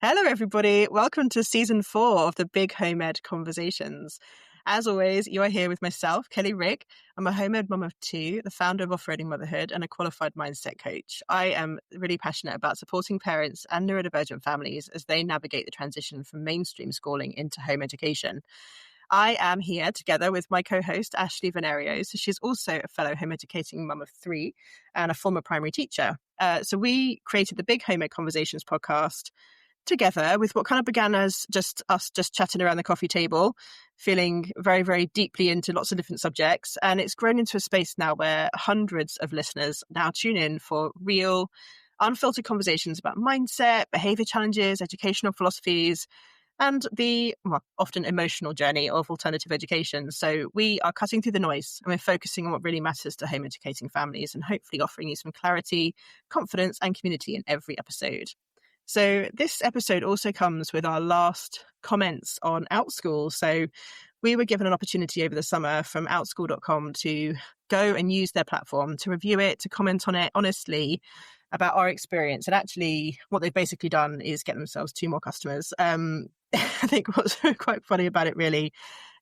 Hello, everybody. Welcome to season 4 of the Big Home Ed Conversations. As always, you are here with myself, Kelly Rigg. I'm a home ed mum of 2, the founder of Off-Roading Motherhood, and a qualified mindset coach. I am really passionate about supporting parents and neurodivergent families as they navigate the transition from mainstream schooling into home education. I am here together with my co-host, Ashley Venerio. So she's also a fellow home educating mum of 3 and a former primary teacher. So we created the Big Home Ed Conversations podcast together with what kind of began as just us chatting around the coffee table, feeling very, very deeply into lots of different subjects. And it's grown into a space now where hundreds of listeners now tune in for real, unfiltered conversations about mindset, behavior challenges, educational philosophies, and the often emotional journey of alternative education. So we are cutting through the noise and we're focusing on what really matters to home educating families and hopefully offering you some clarity, confidence, and community in every episode. So this episode also comes with our last comments on Outschool. So we were given an opportunity over the summer from outschool.com to go and use their platform to review it, to comment on it honestly about our experience. And actually what they've basically done is get themselves 2 more customers. I think what's quite funny about it really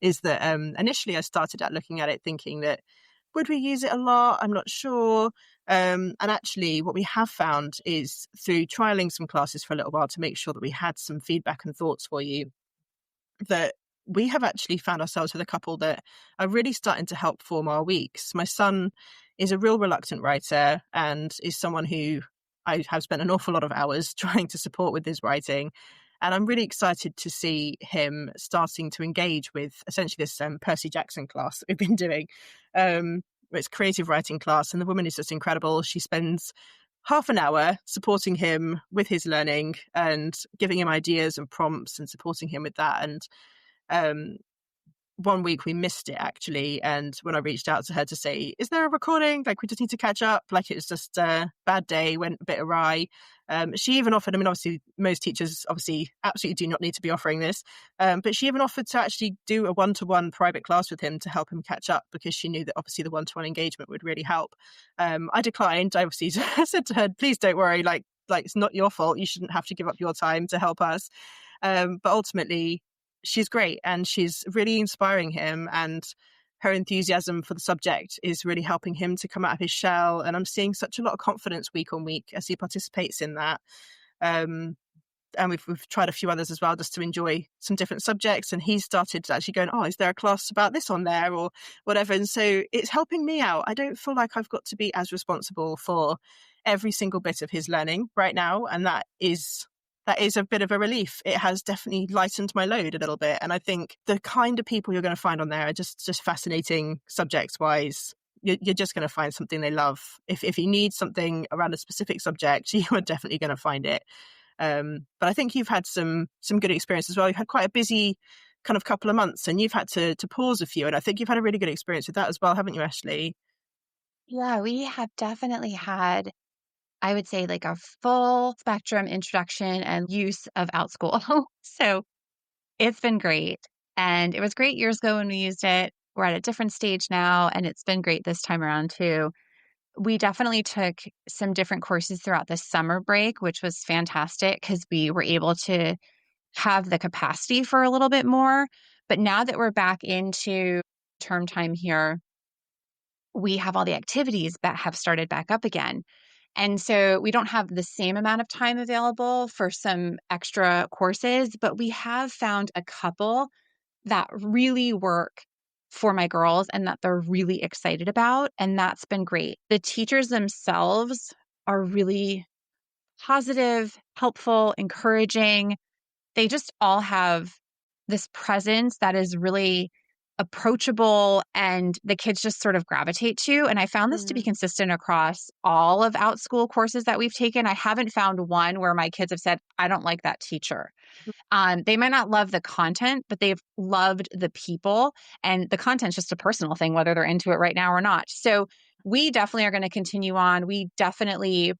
is that initially I started out looking at it thinking that, would we use it a lot? I'm not sure. And actually what we have found is through trialing some classes for a little while to make sure that we had some feedback and thoughts for you, that we have actually found ourselves with a couple that are really starting to help form our weeks. My son is a real reluctant writer and is someone who I have spent an awful lot of hours trying to support with his writing. And I'm really excited to see him starting to engage with essentially this Percy Jackson class that we've been doing. It's creative writing class, and the woman is just incredible. She spends half an hour supporting him with his learning and giving him ideas and prompts and supporting him with that. And one week we missed it actually, and when I reached out to her to say, is there a recording, like we just need to catch up, like it was just a bad day, went a bit awry, she even offered, I mean obviously most teachers obviously absolutely do not need to be offering this, but she even offered to actually do a one-to-one private class with him to help him catch up, because she knew that obviously the one-to-one engagement would really help. I declined. I obviously said to her, please don't worry, like it's not your fault, you shouldn't have to give up your time to help us. But ultimately she's great and she's really inspiring him, and her enthusiasm for the subject is really helping him to come out of his shell. And I'm seeing such a lot of confidence week on week as he participates in that. And we've tried a few others as well just to enjoy some different subjects. And he's started actually going, oh, is there a class about this on there or whatever? And so it's helping me out. I don't feel like I've got to be as responsible for every single bit of his learning right now. And that is a bit of a relief. It has definitely lightened my load a little bit. And I think the kind of people you're going to find on there are just fascinating subjects wise. You're just going to find something they love. If you need something around a specific subject, you are definitely going to find it. But I think you've had some good experience as well. You've had quite a busy kind of couple of months and you've had to pause a few. And I think you've had a really good experience with that as well, haven't you, Ashley? Yeah, we have definitely had, I would say, like a full spectrum introduction and use of Outschool. So it's been great. And it was great years ago when we used it. We're at a different stage now, and it's been great this time around too. We definitely took some different courses throughout the summer break, which was fantastic because we were able to have the capacity for a little bit more. But now that we're back into term time here, we have all the activities that have started back up again. And so we don't have the same amount of time available for some extra courses, but we have found a couple that really work for my girls and that they're really excited about. And that's been great. The teachers themselves are really positive, helpful, encouraging. They just all have this presence that is really approachable and the kids just sort of gravitate to. And I found this to be consistent across all of Outschool courses that we've taken. I haven't found one where my kids have said, I don't like that teacher. They might not love the content, but they've loved the people. And the content's just a personal thing, whether they're into it right now or not. So we definitely are going to continue on. We definitely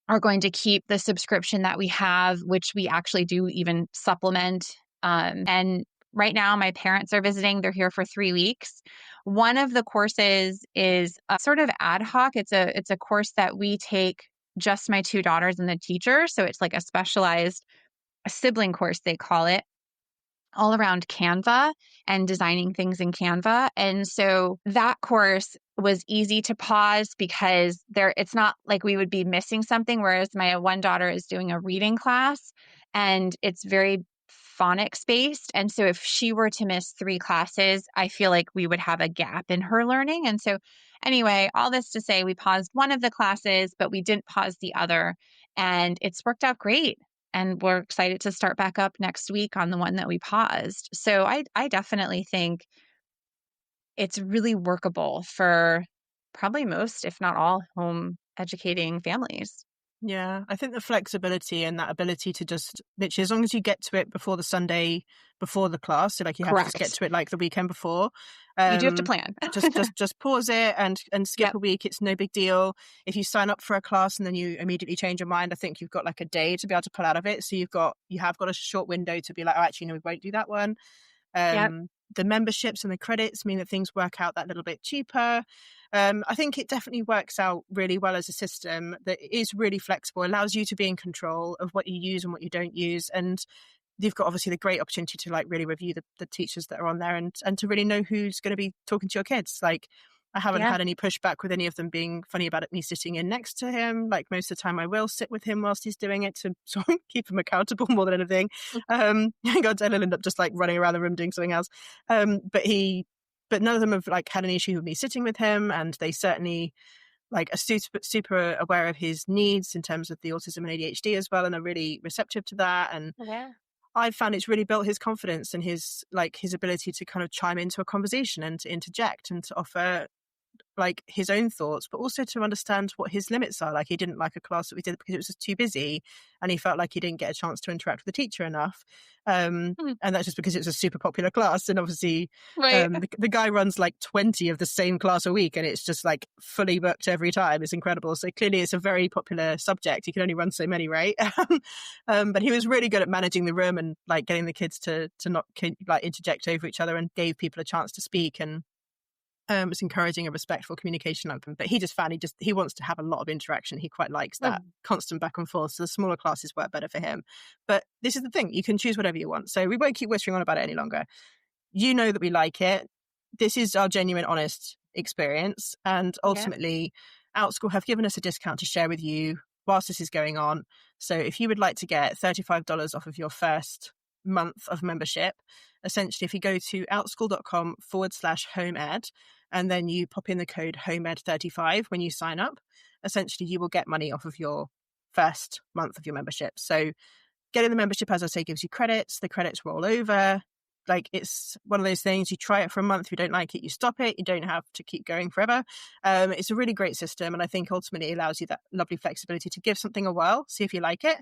are going to keep the subscription that we have, which we actually do even supplement. And right now, my parents are visiting. They're here for 3 weeks. One of the courses is a sort of ad hoc. It's a course that we take, just my 2 daughters and the teacher. So it's like a specialized a sibling course, they call it, all around Canva and designing things in Canva. And so that course was easy to pause because it's not like we would be missing something. Whereas my one daughter is doing a reading class and it's very phonics based. And so if she were to miss 3 classes, I feel like we would have a gap in her learning. And so anyway, all this to say, we paused one of the classes, but we didn't pause the other. And it's worked out great. And we're excited to start back up next week on the one that we paused. So I definitely think it's really workable for probably most, if not all, home educating families. Yeah, I think the flexibility and that ability to just literally, as long as you get to it before the Sunday before the class, so like you have to just get Correct. to it like the weekend before. You do have to plan. Just pause it and skip Yep. a week. It's no big deal. If you sign up for a class and then you immediately change your mind, I think you've got like a day to be able to pull out of it. So you have got a short window to be like, oh, actually, no, we won't do that one. Yep. The memberships and the credits mean that things work out that little bit cheaper. I think it definitely works out really well as a system that is really flexible, allows you to be in control of what you use and what you don't use. And you've got obviously the great opportunity to like really review the teachers that are on there and to really know who's going to be talking to your kids. Like I haven't Yeah. had any pushback with any of them being funny about it, me sitting in next to him. Like most of the time I will sit with him whilst he's doing it to sort of keep him accountable more than anything. God, I'll end up just like running around the room doing something else. But none of them have like had an issue with me sitting with him, and they certainly like are super aware of his needs in terms of the autism and ADHD as well, and are really receptive to that. And Yeah. I've found it's really built his confidence and his ability to kind of chime into a conversation and to interject and to offer like his own thoughts, but also to understand what his limits are. Like he didn't like a class that we did because it was just too busy, and he felt like he didn't get a chance to interact with the teacher enough. Mhm. And that's just because it was a super popular class. And obviously, Right. the guy runs like 20 of the same class a week, and it's just like fully booked every time. It's incredible. So clearly, it's a very popular subject. You can only run so many, right? But he was really good at managing the room and like getting the kids to not like interject over each other, and gave people a chance to speak. And was encouraging a respectful communication of them. But he just found he wants to have a lot of interaction. He quite likes that Mhm. constant back and forth. So the smaller classes work better for him. But this is the thing, you can choose whatever you want. So we won't keep whispering on about it any longer. You know that we like it. This is our genuine, honest experience. And Yeah. ultimately, Outschool have given us a discount to share with you whilst this is going on. So if you would like to get $35 off of your first month of membership, essentially, if you go to outschool.com/home ed, and then you pop in the code HOMED35 when you sign up, essentially you will get money off of your first month of your membership. So getting the membership, as I say, gives you credits. The credits roll over. Like it's one of those things, you try it for a month, if you don't like it, you stop it. You don't have to keep going forever. It's a really great system. And I think ultimately it allows you that lovely flexibility to give something a whirl, see if you like it.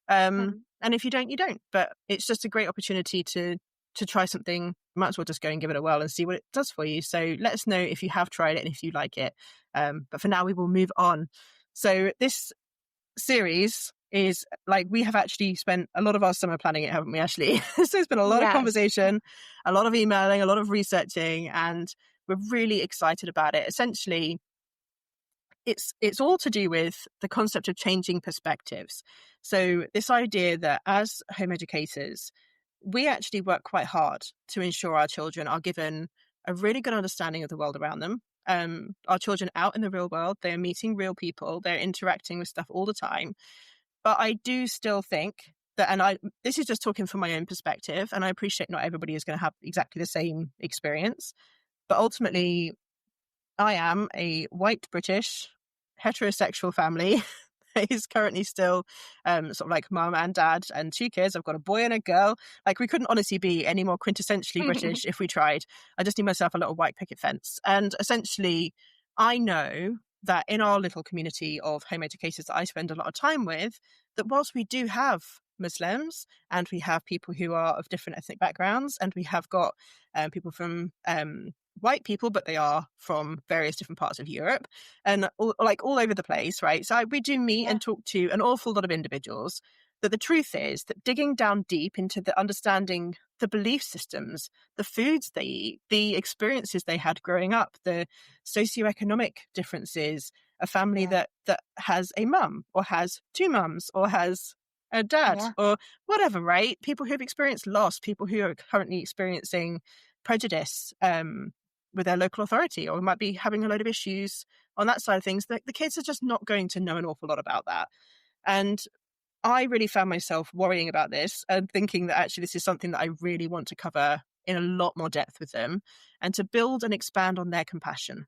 Mhm. And if you don't, you don't. But it's just a great opportunity to try something. Might as well just go and give it a whirl and see what it does for you. So let us know if you have tried it and if you like it. But for now, we will move on. So this series is like, we have actually spent a lot of our summer planning it, haven't we, Ashley? So there's been a lot of Yes. conversation, a lot of emailing, a lot of researching, and we're really excited about it. Essentially, it's all to do with the concept of changing perspectives. So this idea that as home educators, we actually work quite hard to ensure our children are given a really good understanding of the world around them. Our children out in the real world, they're meeting real people, they're interacting with stuff all the time. But I do still think that, and this is just talking from my own perspective, and I appreciate not everybody is going to have exactly the same experience. But ultimately, I am a white British heterosexual family that is currently still sort of like mum and dad and 2 kids. I've got a boy and a girl. Like we couldn't honestly be any more quintessentially British if we tried. I just need myself a little white picket fence. And essentially, I know that in our little community of home educators that I spend a lot of time with, that whilst we do have Muslims and we have people who are of different ethnic backgrounds, and we have got people from white people, but they are from various different parts of Europe and all over the place, right? So we do meet Yeah. and talk to an awful lot of individuals. That the truth is that digging down deep into the understanding the belief systems, the foods they eat, the experiences they had growing up, the socioeconomic differences, a family Yeah. that has a mum or has two mums or has a dad, Yeah. or whatever, right? People who've experienced loss, people who are currently experiencing prejudice with their local authority, or might be having a load of issues on that side of things. The kids are just not going to know an awful lot about that. And I really found myself worrying about this and thinking that actually this is something that I really want to cover in a lot more depth with them, and to build and expand on their compassion,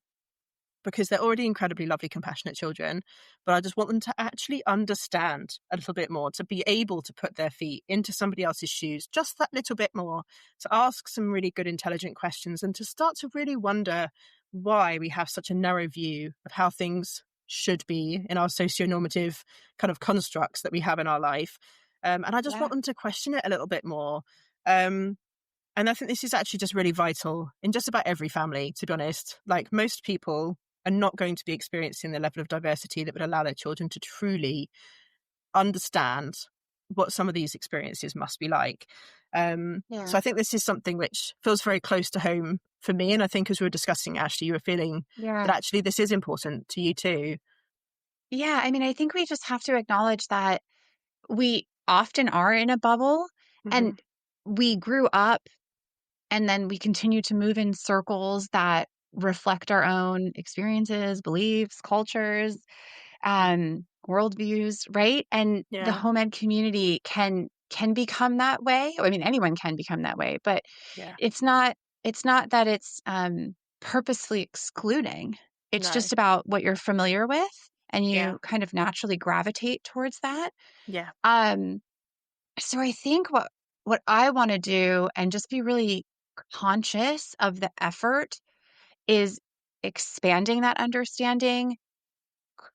because they're already incredibly lovely, compassionate children. But I just want them to actually understand a little bit more, to be able to put their feet into somebody else's shoes just that little bit more, to ask some really good, intelligent questions, and to start to really wonder why we have such a narrow view of how things should be in our socio-normative kind of constructs that we have in our life. And I just Yeah. want them to question it a little bit more. Um, and I think this is actually just really vital in just about every family, to be honest. Like, most people are not going to be experiencing the level of diversity that would allow their children to truly understand what some of these experiences must be like. So Yeah. I think this is something which feels very close to home for me. And I think as we were discussing, Ashley, you were feeling that Yeah. actually this is important to you too. Yeah. I mean, I think we just have to acknowledge that we often are in a bubble Hmm. and we grew up and then we continue to move in circles that reflect our own experiences, beliefs, cultures, worldviews, right? And the Yeah. home ed community can become that way. I mean, anyone can become that way, but Yeah. it's not that it's purposely excluding. It's No. just about what you're familiar with, and Yeah. you kind of naturally gravitate towards that. Yeah. Um, so I think what I want to do and just be really conscious of the effort is expanding that understanding,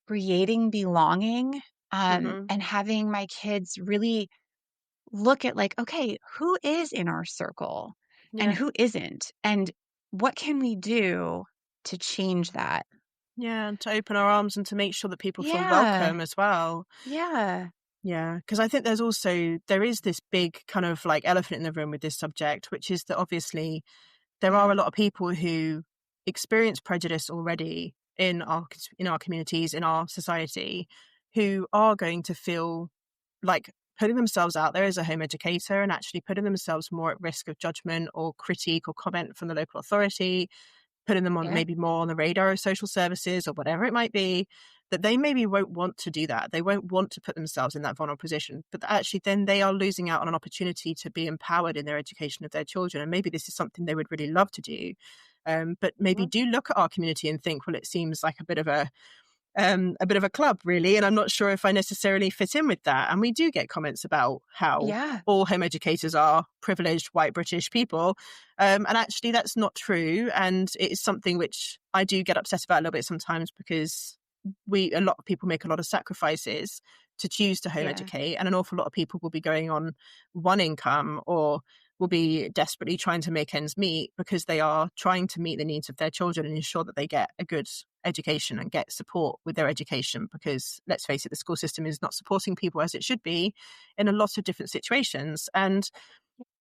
creating belonging, Hmm. and having my kids really look at like, okay, who is in our circle and Yeah. who isn't? And what can we do to change that? Yeah. And to open our arms and to make sure that people feel Yeah. welcome as well. Yeah. Yeah, because I think there is this big kind of like elephant in the room with this subject, which is that obviously there are Yeah. a lot of people who experience prejudice already in our communities, in our society, who are going to feel like putting themselves out there as a home educator and actually putting themselves more at risk of judgment or critique or comment from the local authority, putting them on Yeah. maybe more on the radar of social services or whatever it might be, that they maybe won't want to do that. They won't want to put themselves in that vulnerable position, but actually then they are losing out on an opportunity to be empowered in their education of their children. And maybe this is something they would really love to do. But maybe Mhm. do look at our community and think, well, it seems like a bit of a club, really. And I'm not sure if I necessarily fit in with that. And we do get comments about how Yeah. all home educators are privileged white British people. And actually, that's not true. And it is something which I do get upset about a little bit sometimes, because a lot of people make a lot of sacrifices to choose to home Yeah. educate. And an awful lot of people will be going on one income, or will be desperately trying to make ends meet, because they are trying to meet the needs of their children and ensure that they get a good education and get support with their education. Because let's face it, the school system is not supporting people as it should be in a lot of different situations. And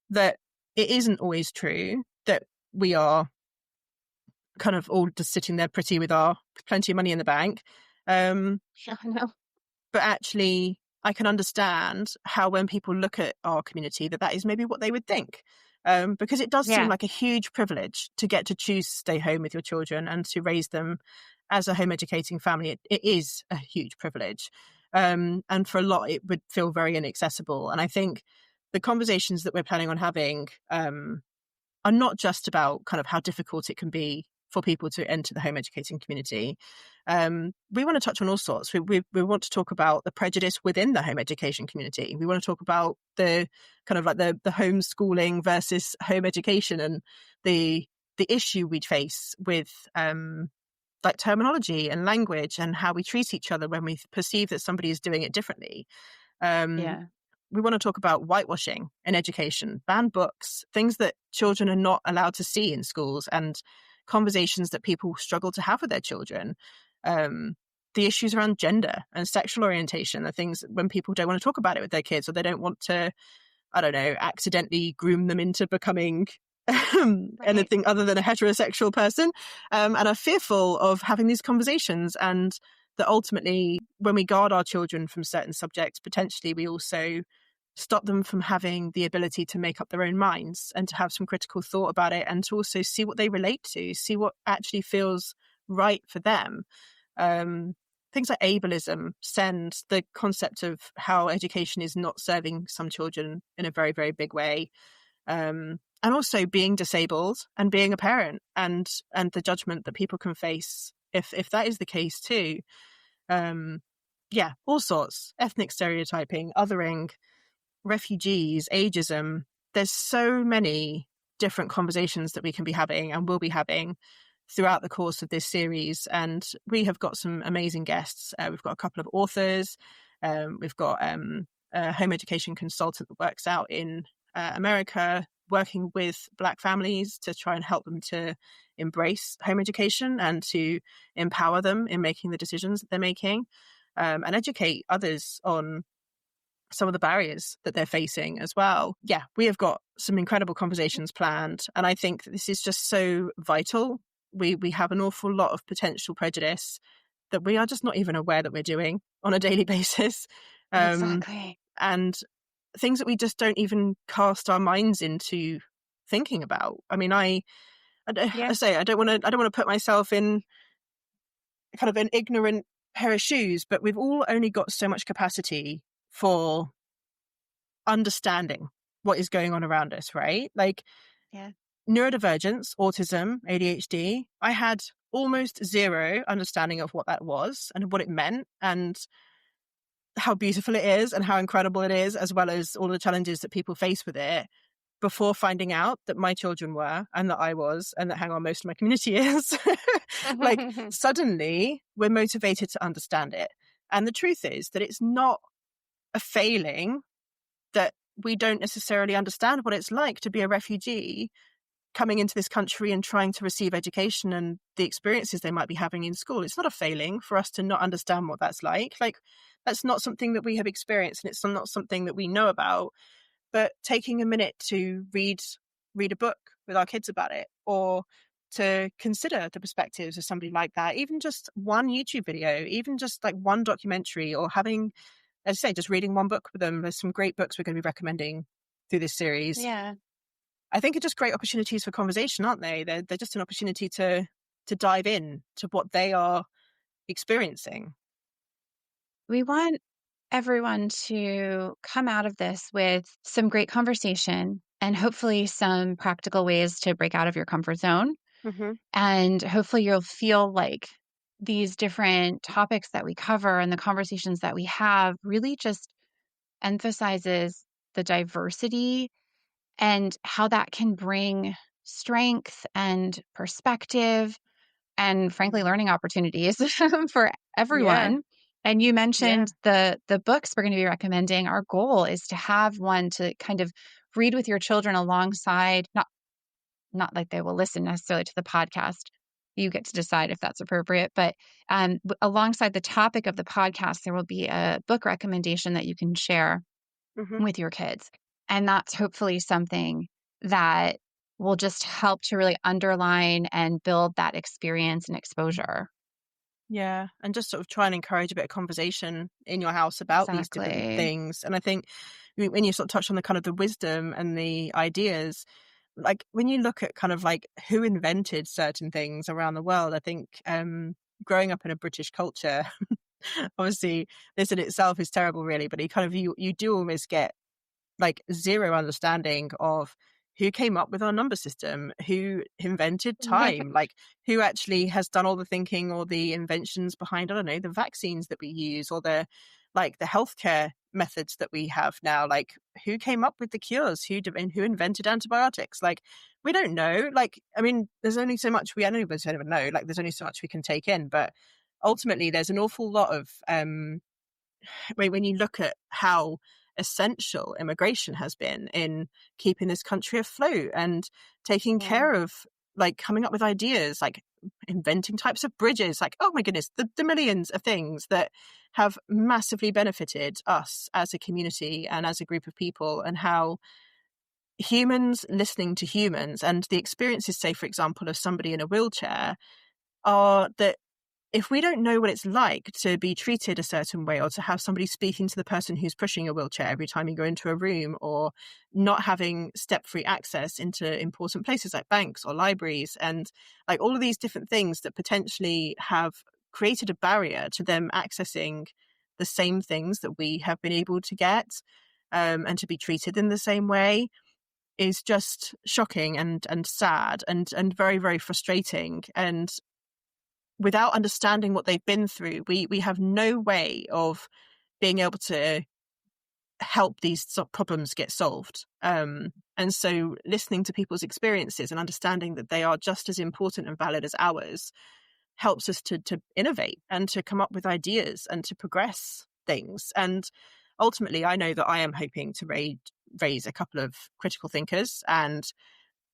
that it isn't always true that we are kind of all just sitting there pretty with our plenty of money in the bank. Um, Yeah. I know. but actually, I can understand how when people look at our community, that is maybe what they would think. Because it does seem Yeah. like a huge privilege to get to choose to stay home with your children and to raise them as a home educating family. It is a huge privilege. And for a lot, it would feel very inaccessible. And I think the conversations that we're planning on having are not just about kind of how difficult it can be for people to enter the home educating community. We want to touch on all sorts. We want to talk about the prejudice within the home education community. We want to talk about the kind of like the homeschooling versus home education, and the issue we face with like terminology and language, and how we treat each other when we perceive that somebody is doing it differently. Um, Yeah. we want to talk about whitewashing in education, banned books, things that children are not allowed to see in schools, and conversations that people struggle to have with their children. Um, the issues around gender and sexual orientation are things when people don't want to talk about it with their kids, or they don't want to, I don't know, accidentally groom them into becoming Right. anything other than a heterosexual person, and are fearful of having these conversations. And that ultimately, when we guard our children from certain subjects, potentially we also stop them from having the ability to make up their own minds and to have some critical thought about it, and to also see what they relate to, see what actually feels right for them. Things like ableism send the concept of how education is not serving some children in a very, very big way. And also being disabled and being a parent, and the judgment that people can face if that is the case too. Yeah, all sorts. Ethnic stereotyping, othering, refugees, ageism. There's so many different conversations that we can be having and will be having throughout the course of this series. And we have got some amazing guests. We've got a couple of authors. We've got a home education consultant that works out in America, working with Black families to try and help them to embrace home education and to empower them in making the decisions that they're making, and educate others on some of the barriers that they're facing as well. Yeah, we have got some incredible conversations planned, and I think that this is just so vital. We have an awful lot of potential prejudice that we are just not even aware that we're doing on a daily basis, Exactly. and things that we just don't even cast our minds into thinking about. I mean, I Yeah. say I don't want to put myself in kind of an ignorant pair of shoes, but we've all only got so much capacity for understanding what is going on around us, right? Like Yeah. neurodivergence, autism, ADHD, I had almost zero understanding of what that was and what it meant and how beautiful it is and how incredible it is, as well as all the challenges that people face with it, before finding out that my children were, and that I was, and that, hang on, most of my community is. Like, suddenly we're motivated to understand it. And the truth is that it's not a failing that we don't necessarily understand what it's like to be a refugee coming into this country and trying to receive education and the experiences they might be having in school. It's not a failing for us to not understand what that's like. Like, that's not something that we have experienced, and it's not something that we know about. But taking a minute to read a book with our kids about it, or to consider the perspectives of somebody like that, even just one YouTube video, even just like one documentary, or having, as I say, just reading one book with them. There's some great books we're going to be recommending through this series. Yeah. I think are just great opportunities for conversation, aren't they? They're just an opportunity to dive in to what they are experiencing. We want everyone to come out of this with some great conversation and hopefully some practical ways to break out of your comfort zone. Mm-hmm. And hopefully you'll feel like these different topics that we cover and the conversations that we have really just emphasizes the diversity and how that can bring strength and perspective and frankly learning opportunities for Yeah. everyone. And you Yeah. mentioned the books we're going to be recommending. Our goal is to have one to kind of read with your children alongside, not like they will listen necessarily to the podcast. You get to decide if that's appropriate, but alongside the topic of the podcast, there will be a book recommendation that you can share Mm-hmm. with your kids. And that's hopefully something that will just help to really underline and build that experience and exposure. Yeah, and just sort of try and encourage a bit of conversation in your house about these different Exactly. things. And I think when you sort of touch on the kind of the wisdom and the ideas, like when you look at kind of like who invented certain things around the world, I think growing up in a British culture, obviously this in itself is terrible, really. But you do almost get like zero understanding of who came up with our number system, who invented time, like who actually has done all the thinking or the inventions behind, I don't know, the vaccines that we use, or the healthcare methods that we have now. Like, who came up with the cures, and who invented antibiotics? Like, we don't know. Like, I mean, there's only so much I don't even know. Like, there's only so much we can take in, but ultimately there's an awful lot of when you look at how essential immigration has been in keeping this country afloat and taking Yeah. care of, like, coming up with ideas, like inventing types of bridges, like, oh my goodness, the millions of things that have massively benefited us as a community and as a group of people, and how humans listening to humans and the experiences, say, for example, of somebody in a wheelchair, are that if we don't know what it's like to be treated a certain way, or to have somebody speaking to the person who's pushing a wheelchair every time you go into a room, or not having step-free access into important places like banks or libraries, and like all of these different things that potentially have created a barrier to them accessing the same things that we have been able to get, and to be treated in the same way, is just shocking and sad and very, very frustrating. And without understanding what they've been through, we have no way of being able to help these problems get solved. And so listening to people's experiences and understanding that they are just as important and valid as ours helps us to innovate and to come up with ideas and to progress things. And ultimately, I know that I am hoping to raise a couple of critical thinkers and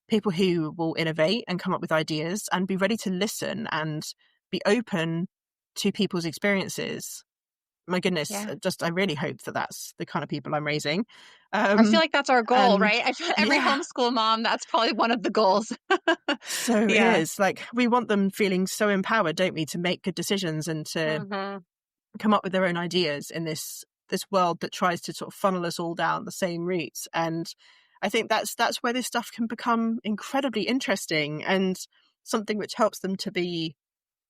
people who will innovate and come up with ideas and be ready to listen and be open to people's experiences. My goodness, Yeah. I really hope that that's the kind of people I'm raising. I feel like that's our goal, And right? I feel every yeah, homeschool mom, that's probably one of the goals. so Yeah. is like, we want them feeling so empowered, don't we, to make good decisions and to Mhm. come up with their own ideas in this world that tries to sort of funnel us all down the same routes. And I think that's where this stuff can become incredibly interesting, and something which helps them to be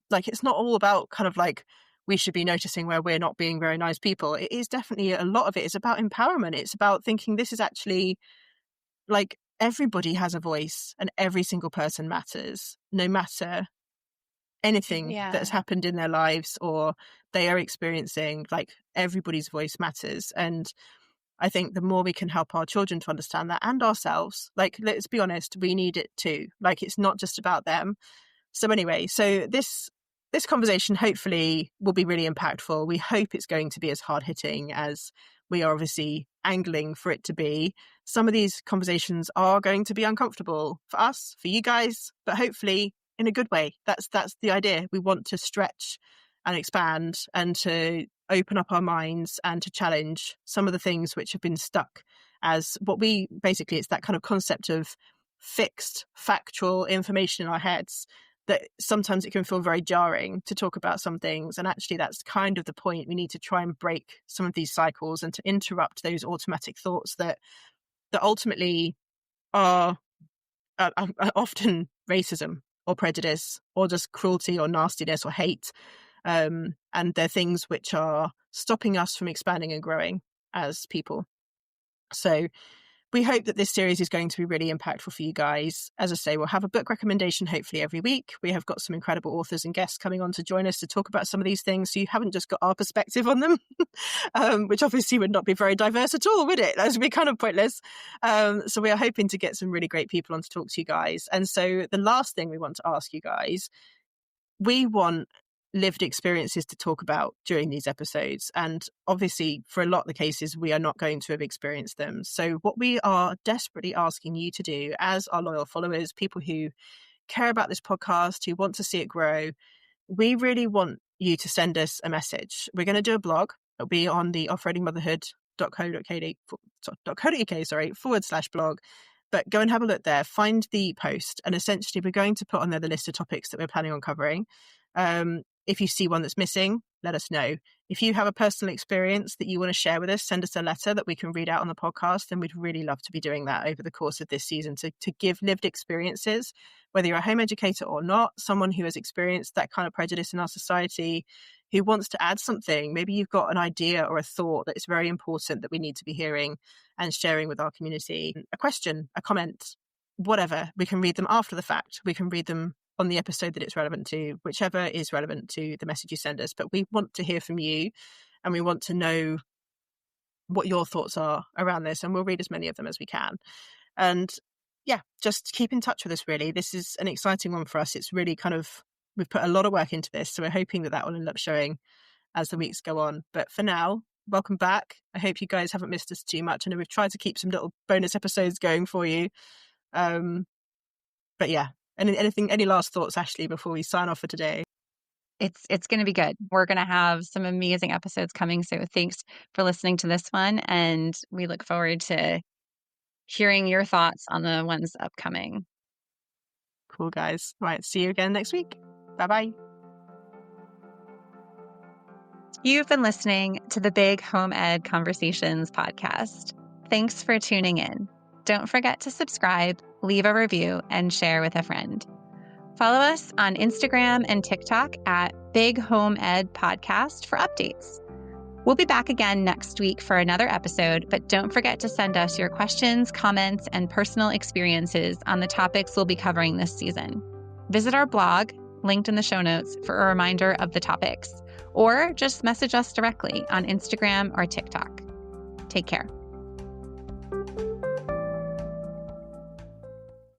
like, it's not all about kind of like, we should be noticing where we're not being very nice people. It is definitely, a lot of it is about empowerment. It's about thinking this is actually like, everybody has a voice and every single person matters, no matter anything that has Yeah. happened in their lives or they are experiencing. Like, everybody's voice matters. And I think the more we can help our children to understand that, and ourselves, like, let's be honest, we need it too. Like, it's not just about them. So anyway, so this conversation hopefully will be really impactful. We hope it's going to be as hard hitting as we are obviously angling for it to be. Some of these conversations are going to be uncomfortable for us, for you guys, but hopefully in a good way. That's the idea. We want to stretch and expand and to open up our minds and to challenge some of the things which have been stuck as what we basically, it's that kind of concept of fixed factual information in our heads, that sometimes it can feel very jarring to talk about some things. And actually, that's kind of the point. We need to try and break some of these cycles and to interrupt those automatic thoughts that ultimately are often racism or prejudice or just cruelty or nastiness or hate. And they're things which are stopping us from expanding and growing as people. So we hope that this series is going to be really impactful for you guys. As I say, we'll have a book recommendation hopefully every week. We have got some incredible authors and guests coming on to join us to talk about some of these things, so you haven't just got our perspective on them, which obviously would not be very diverse at all, would it? That would be kind of pointless. So we are hoping to get some really great people on to talk to you guys. And so the last thing we want to ask you guys, we want lived experiences to talk about during these episodes. And obviously, for a lot of the cases, we are not going to have experienced them. So what we are desperately asking you to do as our loyal followers, people who care about this podcast, who want to see it grow, we really want you to send us a message. We're going to do a blog. It'll be on the offroadingmotherhood.co.uk, /blog. But go and have a look there, find the post, and essentially we're going to put on there the list of topics that we're planning on covering. If you see one that's missing, let us know. If you have a personal experience that you want to share with us, send us a letter that we can read out on the podcast. And we'd really love to be doing that over the course of this season to give lived experiences, whether you're a home educator or not, someone who has experienced that kind of prejudice in our society, who wants to add something. Maybe you've got an idea or a thought that is very important that we need to be hearing and sharing with our community. A question, a comment, whatever. We can read them after the fact. We can read them on the episode that it's relevant to, whichever is relevant to the message you send us. But we want to hear from you, and we want to know what your thoughts are around this, and we'll read as many of them as we can. And yeah, just keep in touch with us, really. This is an exciting one for us. It's really kind of, we've put a lot of work into this, so we're hoping that that will end up showing as the weeks go on. But for now, welcome back. I hope you guys haven't missed us too much. I know we've tried to keep some little bonus episodes going for you. But yeah, any last thoughts, Ashley, before we sign off for today? It's going to be good. We're going to have some amazing episodes coming. So thanks for listening to this one. And we look forward to hearing your thoughts on the ones upcoming. Cool, guys. Right, see you again next week. Bye-bye. You've been listening to the Big Home Ed Conversations podcast. Thanks for tuning in. Don't forget to subscribe, leave a review, and share with a friend. Follow us on Instagram and TikTok at Big Home Ed Podcast for updates. We'll be back again next week for another episode, but don't forget to send us your questions, comments, and personal experiences on the topics we'll be covering this season. Visit our blog, linked in the show notes, for a reminder of the topics, or just message us directly on Instagram or TikTok. Take care.